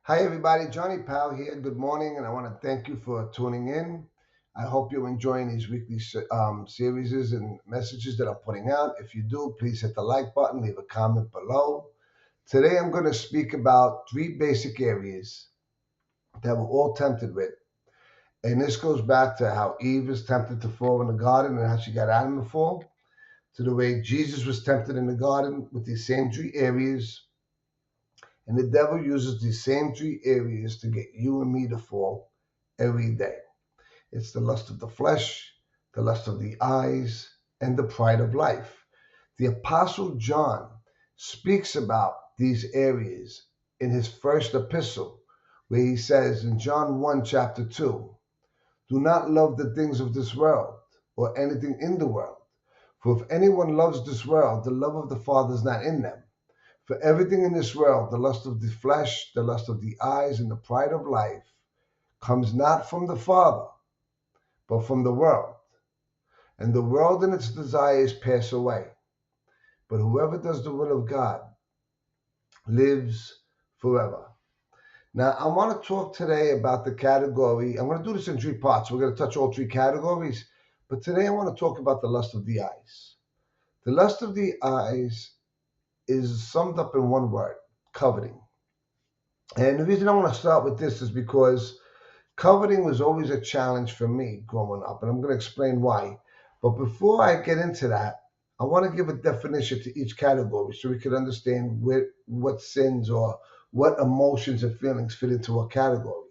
Hi, everybody. Johnny Powell here. Good morning, and I want to thank you for tuning in. I hope you're enjoying these weekly series and messages that I'm putting out. If you do, please hit the like button, leave a comment below. Today, I'm going to speak about three basic areas that we're all tempted with. And this goes back to how Eve was tempted to fall in the garden and how she got out of the fall, to the way Jesus was tempted in the garden with these same three areas. And the devil uses these same three areas to get you and me to fall every day. It's the lust of the flesh, the lust of the eyes, and the pride of life. The Apostle John speaks about these areas in his first epistle, where he says in John 1, chapter 2, do not love the things of this world or anything in the world. For if anyone loves this world, the love of the Father is not in them. For everything in this world, the lust of the flesh, the lust of the eyes, and the pride of life, comes not from the Father, but from the world. And the world and its desires pass away. But whoever does the will of God lives forever. Now, I want to talk today about the category. I'm going to do this in three parts. We're going to touch all three categories. But today I want to talk about the lust of the eyes. The lust of the eyes is summed up in one word: coveting. And the reason I want to start with this is because coveting was always a challenge for me growing up, and I'm going to explain why. But before I get into that, I want to give a definition to each category so we can understand what sins or what emotions and feelings fit into a category.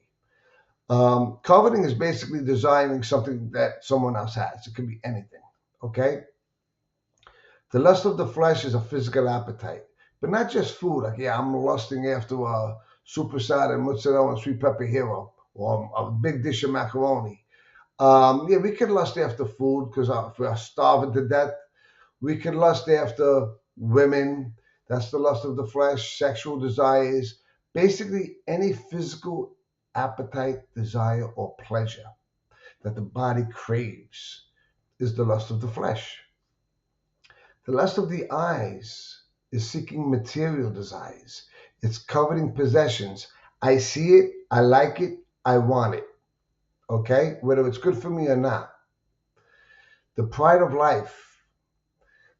Coveting is basically desiring something that someone else has. It could be anything. Okay. The lust of the flesh is a physical appetite, but not just food. Like, yeah, I'm lusting after a superstar and mozzarella and sweet pepper hero or a big dish of macaroni. Yeah, we can lust after food because if we're starving to death. We can lust after women. That's the lust of the flesh, sexual desires, basically any physical appetite, desire, or pleasure that the body craves is the lust of the flesh. The lust of the eyes is seeking material desires. It's coveting possessions. I see it, I like it, I want it. Okay? Whether it's good for me or not. The pride of life,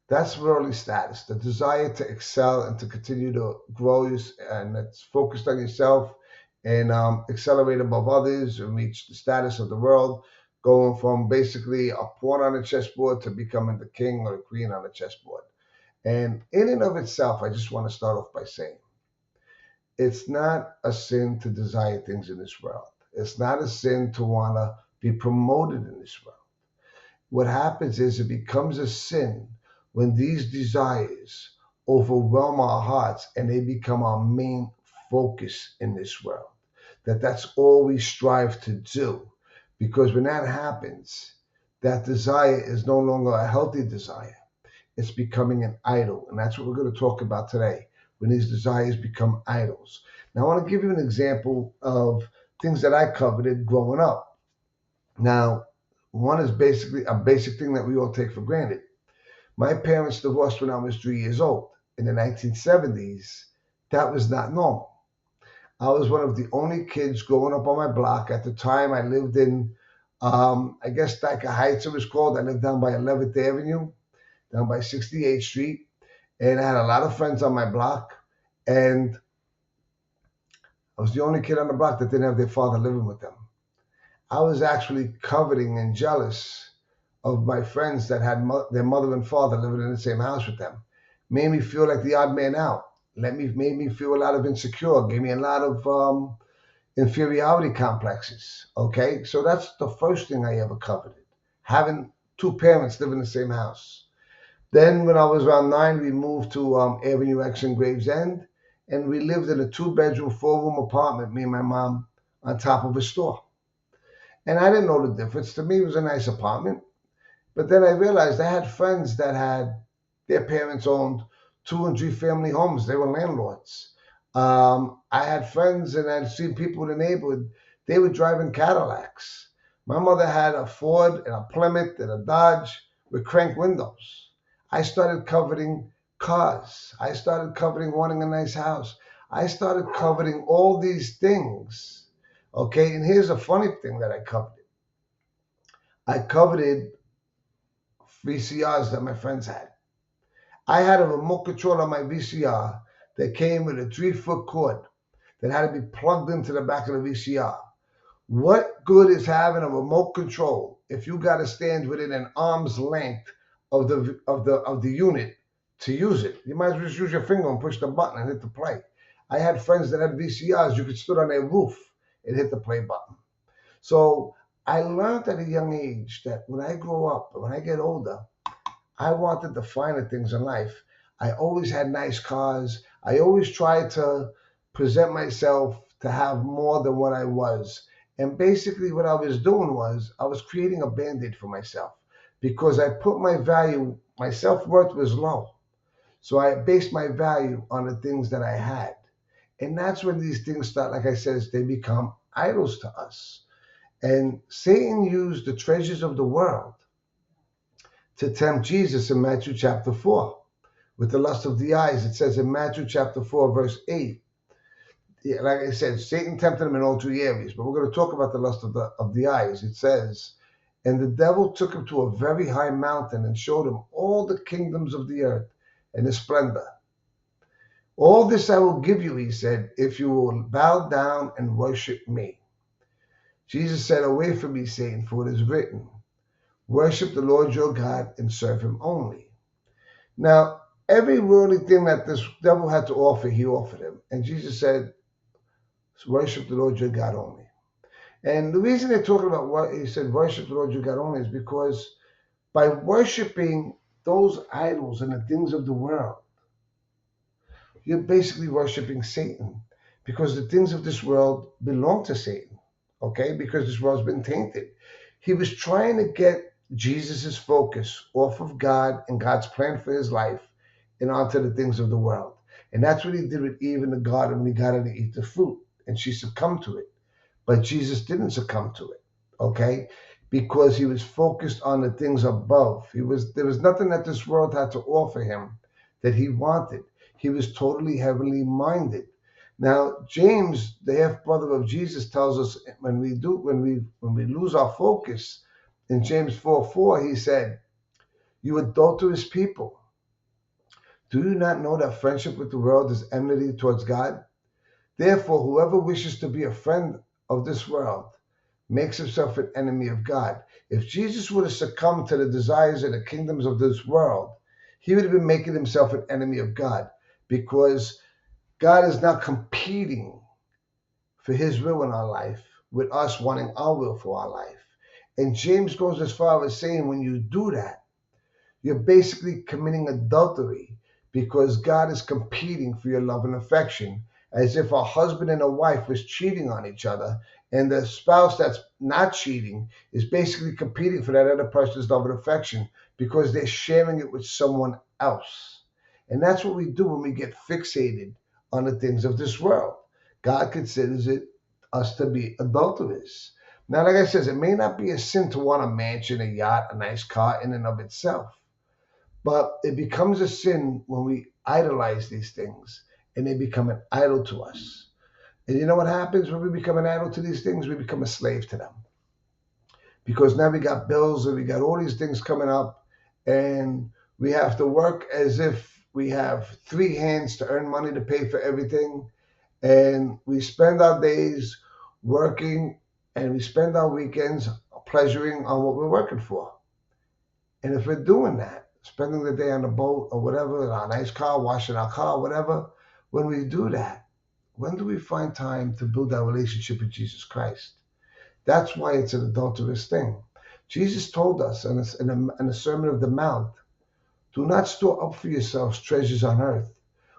that's worldly status, the desire to excel and to continue to grow, and it's focused on yourself and accelerate above others and reach the status of the world, going from basically a pawn on the chessboard to becoming the king or the queen on the chessboard. And in and of itself, I just want to start off by saying it's not a sin to desire things in this world. It's not a sin to want to be promoted in this world. What happens is it becomes a sin when these desires overwhelm our hearts and they become our main focus in this world. That's all we strive to do. Because when that happens, that desire is no longer a healthy desire. It's becoming an idol. And that's what we're going to talk about today, when these desires become idols. Now, I want to give you an example of things that I coveted growing up. Now, one is basically a basic thing that we all take for granted. My parents divorced when I was 3 years old. In the 1970s, that was not normal. I was one of the only kids growing up on my block. At the time, I lived in, I guess, Dyker Heights, it was called. I lived down by 11th Avenue, down by 68th Street. And I had a lot of friends on my block. And I was the only kid on the block that didn't have their father living with them. I was actually coveting and jealous of my friends that had their mother and father living in the same house with them. Made me feel like the odd man out. Made me feel a lot of insecure. Gave me a lot of inferiority complexes. Okay, so that's the first thing I ever coveted, having two parents live in the same house. Then, when I was around 9, we moved to Avenue X in Gravesend, and we lived in a 2-bedroom, 4-room apartment, me and my mom, on top of a store. And I didn't know the difference. To me, it was a nice apartment. But then I realized I had friends that had their parents owned 2 and 3 family homes. They were landlords. I had friends and I'd seen people in the neighborhood. They were driving Cadillacs. My mother had a Ford and a Plymouth and a Dodge with crank windows. I started coveting cars. I started coveting wanting a nice house. I started coveting all these things. Okay, and here's a funny thing that I coveted. I coveted VCRs that my friends had. I had a remote control on my VCR that came with a 3-foot cord that had to be plugged into the back of the VCR. What good is having a remote control if you got to stand within an arm's length of the unit to use it? You might as well just use your finger and push the button and hit the play. I had friends that had VCRs. You could stood on their roof and hit the play button. So I learned at a young age that when I grow up, when I get older, I wanted the finer things in life. I always had nice cars. I always tried to present myself to have more than what I was. And basically, what I was doing was I was creating a band-aid for myself because I put my value, my self-worth was low. So I based my value on the things that I had. And that's when these things start, like I said, they become idols to us. And Satan used the treasures of the world to tempt Jesus in Matthew chapter 4 with the lust of the eyes. It says in Matthew chapter 4, verse 8, like I said, Satan tempted him in all 3 areas, but we're going to talk about the lust of the eyes. It says, and the devil took him to a very high mountain and showed him all the kingdoms of the earth and his splendor. All this I will give you, he said, if you will bow down and worship me. Jesus said, away from me, Satan, for it is written, worship the Lord your God and serve him only. Now, every worldly thing that this devil had to offer, he offered him. And Jesus said, worship the Lord your God only. And the reason they're talking about what he said, worship the Lord your God only, is because by worshiping those idols and the things of the world, you're basically worshiping Satan, because the things of this world belong to Satan, okay? Because this world's been tainted. He was trying to get Jesus's focus off of God and God's plan for his life and onto the things of the world. And that's what he did with Eve in the garden when he got her to eat the fruit, and she succumbed to it. But Jesus didn't succumb to it, okay? Because he was focused on the things above. There was nothing that this world had to offer him that he wanted. He was totally heavenly minded. Now, James, the half brother of Jesus, tells us when we lose our focus, in James 4:4, he said, you adulterous people, do you not know that friendship with the world is enmity towards God? Therefore, whoever wishes to be a friend of this world makes himself an enemy of God. If Jesus would have succumbed to the desires of the kingdoms of this world, he would have been making himself an enemy of God, because God is not competing for his will in our life with us wanting our will for our life. And James goes as far as saying when you do that, you're basically committing adultery, because God is competing for your love and affection, as if a husband and a wife was cheating on each other, and the spouse that's not cheating is basically competing for that other person's love and affection because they're sharing it with someone else. And that's what we do when we get fixated on the things of this world. God considers us to be adulterers. Now, like I said, it may not be a sin to want a mansion, a yacht, a nice car in and of itself, but it becomes a sin when we idolize these things and they become an idol to us. And you know what happens when we become an idol to these things? We become a slave to them. Because now we got bills and we got all these things coming up, and we have to work as if we have 3 hands to earn money to pay for everything. And we spend our days working, and we spend our weekends pleasuring on what we're working for. And if we're doing that, spending the day on the boat or whatever, in our nice car, washing our car, whatever, when we do that, when do we find time to build our relationship with Jesus Christ? That's why it's an adulterous thing. Jesus told us in the Sermon of the Mount, do not store up for yourselves treasures on earth,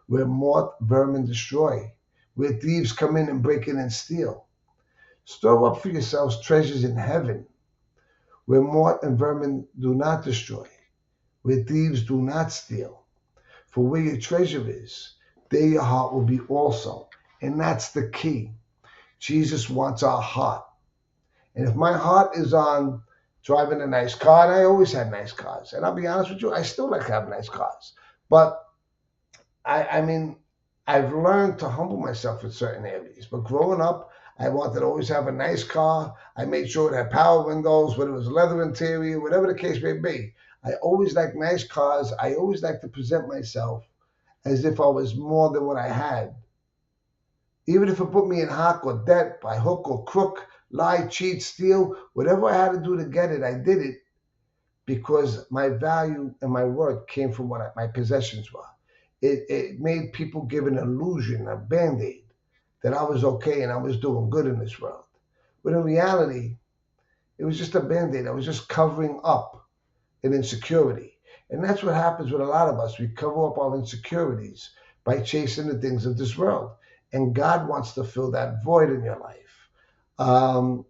where moth, vermin destroy, where thieves come in and break in and steal. Store up for yourselves treasures in heaven, where moth and vermin do not destroy, where thieves do not steal. For where your treasure is, there your heart will be also. And that's the key. Jesus wants our heart. And if my heart is on driving a nice car, and I always had nice cars, and I'll be honest with you, I still like to have nice cars. But I mean, I've learned to humble myself in certain areas. But growing up, I wanted to always have a nice car. I made sure it had power windows, whether it was leather interior, whatever the case may be. I always liked nice cars. I always liked to present myself as if I was more than what I had. Even if it put me in hock or debt by hook or crook, lie, cheat, steal, whatever I had to do to get it, I did it because my value and my worth came from what my possessions were. It made people give an illusion, a band aid, that I was okay and I was doing good in this world. But in reality, it was just a band aid. I was just covering up an insecurity. And that's what happens with a lot of us. We cover up our insecurities by chasing the things of this world. And God wants to fill that void in your life. Um,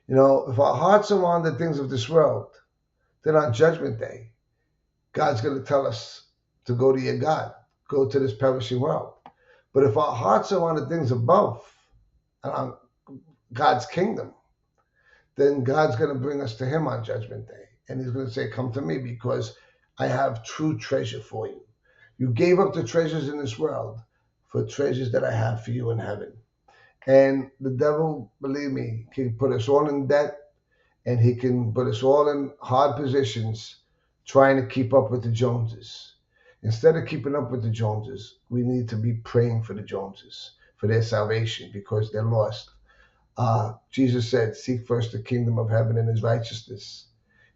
if our hearts are on the things of this world, then on Judgment Day, God's going to tell us to go to your God, go to this perishing world. But if our hearts are on the things above and on God's kingdom, then God's going to bring us to Him on Judgment Day. And He's going to say, come to me because I have true treasure for you. You gave up the treasures in this world for treasures that I have for you in heaven. And the devil, believe me, can put us all in debt and he can put us all in hard positions trying to keep up with the Joneses. Instead of keeping up with the Joneses, we need to be praying for the Joneses, for their salvation, because they're lost. Jesus said, seek first the kingdom of heaven and his righteousness,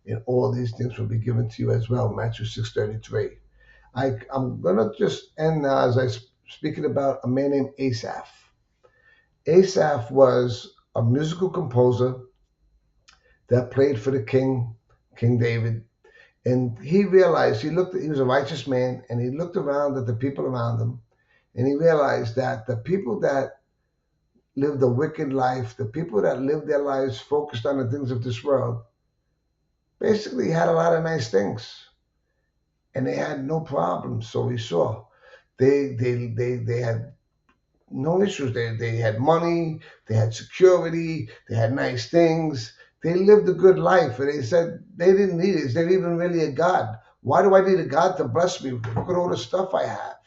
and all these things will be given to you as well. Matthew 6:33. I'm going to just end now as I speaking about a man named Asaph. Asaph was a musical composer that played for the king, King David. And he realized, he was a righteous man, and he looked around at the people around him, and he realized that the people that lived a wicked life, the people that lived their lives focused on the things of this world, basically had a lot of nice things. And they had no problems, so we saw. They had no issues. They had money, they had security, they had nice things. They lived a good life, and they said they didn't need it. Is there even really a God? Why do I need a God to bless me? Look at all the stuff I have.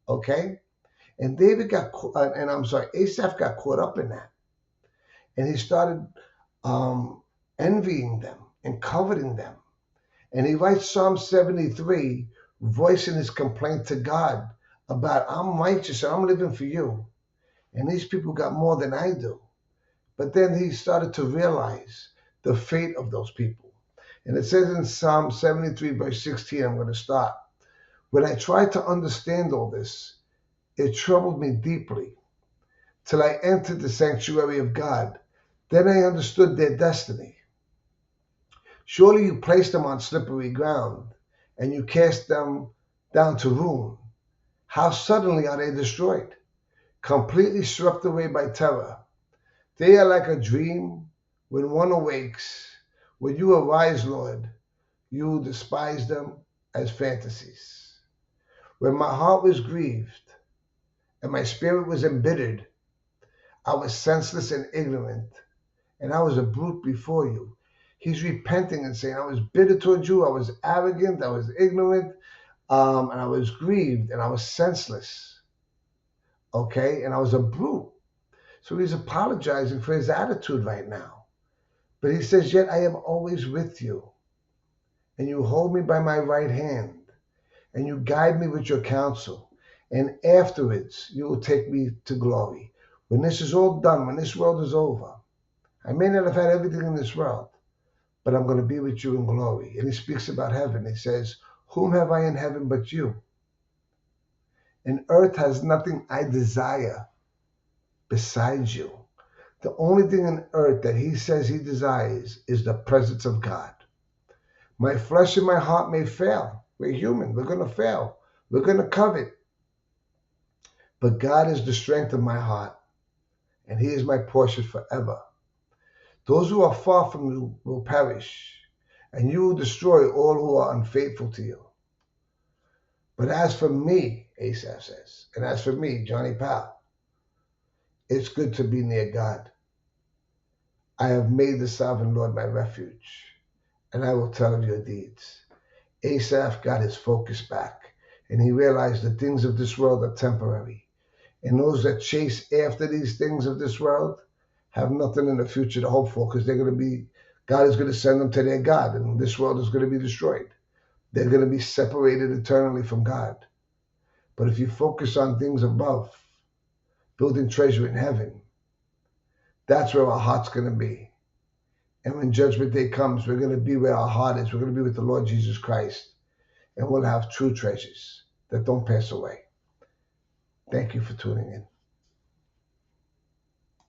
Okay? And David got, and I'm sorry, Asaph got caught up in that. And he started um, envying them and coveting them. And he writes Psalm 73, voicing his complaint to God about, I'm righteous and I'm living for you. And these people got more than I do. But then he started to realize the fate of those people. And it says in Psalm 73, verse 16, I'm going to start. When I tried to understand all this, it troubled me deeply till I entered the sanctuary of God. Then I understood their destiny. Surely you placed them on slippery ground, and you cast them down to ruin. How suddenly are they destroyed, completely swept away by terror. They are like a dream when one awakes. When you arise, Lord, you despise them as fantasies. When my heart was grieved and my spirit was embittered, I was senseless and ignorant, and I was a brute before you. He's repenting and saying, I was bitter towards you, I was arrogant, I was ignorant, and I was grieved, and I was senseless, okay? And I was a brute. So he's apologizing for his attitude right now. But he says, yet I am always with you, and you hold me by my right hand, and you guide me with your counsel, and afterwards you will take me to glory. When this is all done, when this world is over, I may not have had everything in this world, but I'm going to be with you in glory. And he speaks about heaven. He says, whom have I in heaven but you? And earth has nothing I desire besides you. The only thing on earth that he says he desires is the presence of God. My flesh and my heart may fail. We're human. We're going to fail. We're going to covet. But God is the strength of my heart, and he is my portion forever. Those who are far from you will perish, and you will destroy all who are unfaithful to you. But as for me, Asaph says, and as for me, Johnny Powell, it's good to be near God. I have made the sovereign Lord my refuge, and I will tell of your deeds. Asaph got his focus back, And he realized the things of this world are temporary. And those that chase after these things of this world have nothing in the future to hope for, because God is going to send them to their God, and this world is going to be destroyed. They're going to be separated eternally from God. But if you focus on things above, building treasure in heaven, that's where our heart's going to be. And when Judgment Day comes, we're going to be where our heart is. We're going to be with the Lord Jesus Christ. And we'll have true treasures that don't pass away. Thank you for tuning in.